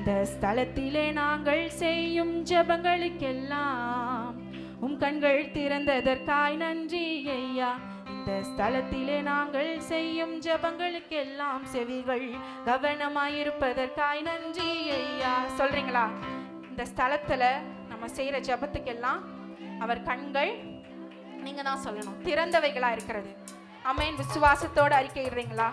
இந்த ஸ்தலத்திலே நாங்கள் செய்யும் ஜெபங்களுக்கெல்லாம் உம் கண்கள் திறந்ததற்காய் நன்றி ஐயா. இந்த ஸ்தலத்திலே நாங்கள் செய்யும் ஜெபங்களுக்கெல்லாம் செவிகள் கவனமாயிருப்பதற்காய் நன்றி ஐயா. சொல்றீங்களா? இந்த ஸ்தலத்துல நம்ம செய்யற ஜெபத்துக்கெல்லாம் அவர் கண்கள், நீங்க தான் சொல்லணும், திறந்தவைகளா இருக்கிறது. ஆமென். விசுவாசத்தோடு அறிக்கையிடுறீங்களா?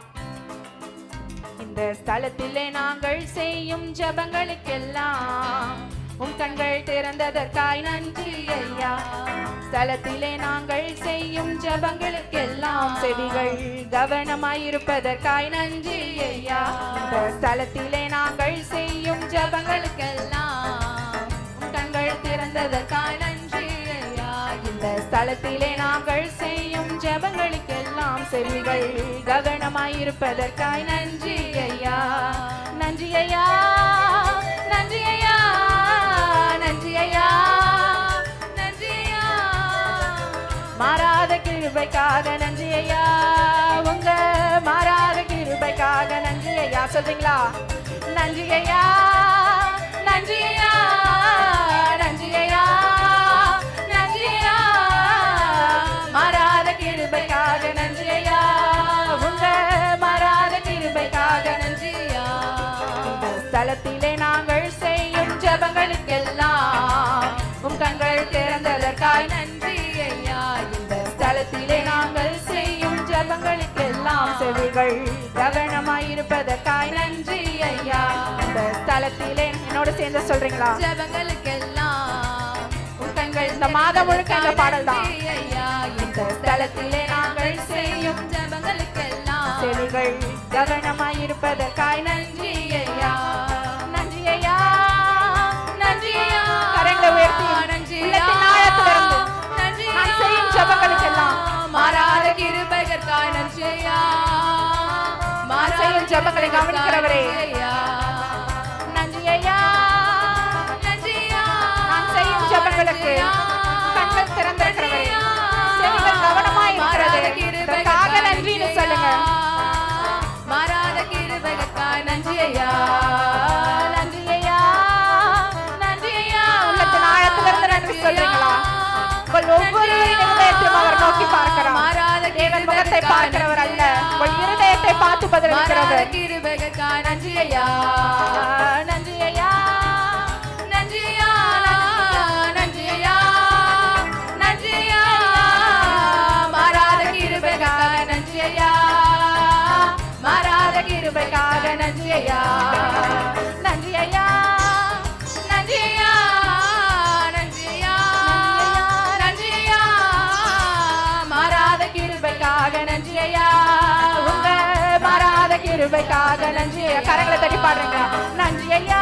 இந்த ஸ்தலத்திலே நாங்கள் செய்யும் ஜெபங்களுக்கெல்லாம் உம் கண்கள் திறந்ததற்காய் நன்றி ஐயா. ஸ்தலத்திலே நாங்கள் செய்யும் ஜெபங்களுக்கெல்லாம் செவிகள் கவனமாயிருப்பதற்காய் நன்றி ஐயா. இந்த ஸ்தலத்திலே நாங்கள் செய்யும் ஜெபங்களுக்கெல்லாம் உம் கண்கள் திறந்ததற்காய் நன்றி ஐயா. இந்த ஸ்தலத்திலே நாங்கள் செய்யும் ஜெபங்களுக்கெல்லாம் செவிகள் கவனமாயிருப்பதற்காய் நன்றி ஐயா. நன்றி ஐயா, நன்றி ஐயா, நன்றி ஐயா, நன்றி ஐயா. மாறாத கிருபைக்காக நன்றி ஐயா. உங்க மாறாத கிருபைக்காக நன்றி ஐயா. சொல்றீங்களா? நன்றி ஐயா, நன்றி ஐயா, நன்றி ஐயா, நன்றி ஐயா. மாறாத கிருபைக்காக நன்றி ஐயா. உங்க மாறாத கிருபைக்காக நன்றி ஐயா. இந்த ஸ்தலத்திலே நாங்கள் செய்யும் ஜெபங்களுக்கெல்லாம் உம் கண்கள் திறந்ததற்காய் நன்றி ஐயா. இந்த ஸ்தலத்திலே நாங்கள் செய்யும் ஜெபங்களுக்கெல்லாம் செவிகள் கவனமாயிருப்பதற்காய் நன்றி ஐயா. இந்த ஸ்தலத்திலே என்னோட சேர்ந்து சொல்றீங்களா? ஜெபங்களுக்கெல்லாம் உம் கண்கள். இந்த மாதம் முழுக்க இந்த பாடல் தான் ஐயா. இந்த ஸ்தலத்திலே நாங்கள் செய்யும் ஜெபங்களுக்கெல்லாம் செவிகள் கவனமாயிருப்பதற்காய் நன்றி ஐயா. நன்றி ஐயா, நன்றி ஐயா. கரங்களை உயர்த்தி உள்ளத்தின் ஆழத்திலிருந்து நான் செய்யும் ஜெபங்களுக்கெல்லாம் மாறாத கிருபைகளுக்காய் நன்றி ஐயா. நான் செய்யும் ஜெபங்களை கவனிக்கிறவரே நன்றி ஐயா, நன்றி ஐயா. நான் செய்யும் ஜெபங்களுக்கு கண்கள் திறந்திருக்கிறவரே, செவிகள் கவனமாய் இருக்கிறது, இதற்காக நன்றின்னு சொல்லுங்க. மாறாத கிருபைகளுக்காய் நன்றி ஐயா, நன்றி ஐயா, நன்றி ஐயா. உள்ளத்தின் ஆழத்திலிருந்து நன்றி சொல்றீங்களா? உங்கள் ஒவ்வொரு இருதயத்தையும் அவர் நோக்கி பார்க்கிறார். தேவன் முகத்தை பார்க்கிறவர் அல்ல, உங்கள் இருதயத்தை பார்த்து பதிலளிக்கிறவர். கிருபைகளுக்காய் நன்றி ஐயா, நன்றி ஐயா, நன்றி ஐயா, நன்றி ஐயா, நன்றி ஐயா. மாறாத கிருபைக்காக நன்றி ஐயா, மாறாத கிருபைக்காக நன்றி ஐயா, நன்றி ஐயா, நன்றி ஐயா, நன்றி ஐயா, நன்றி ஐயா. மாறாத கிருபைக்காக நன்றி ஐயா. உங்க மாறாத கிருபைக்காக நன்றி ஐயா. கரங்களை தட்டி பாடுறீங்க. நன்றி ஐயா,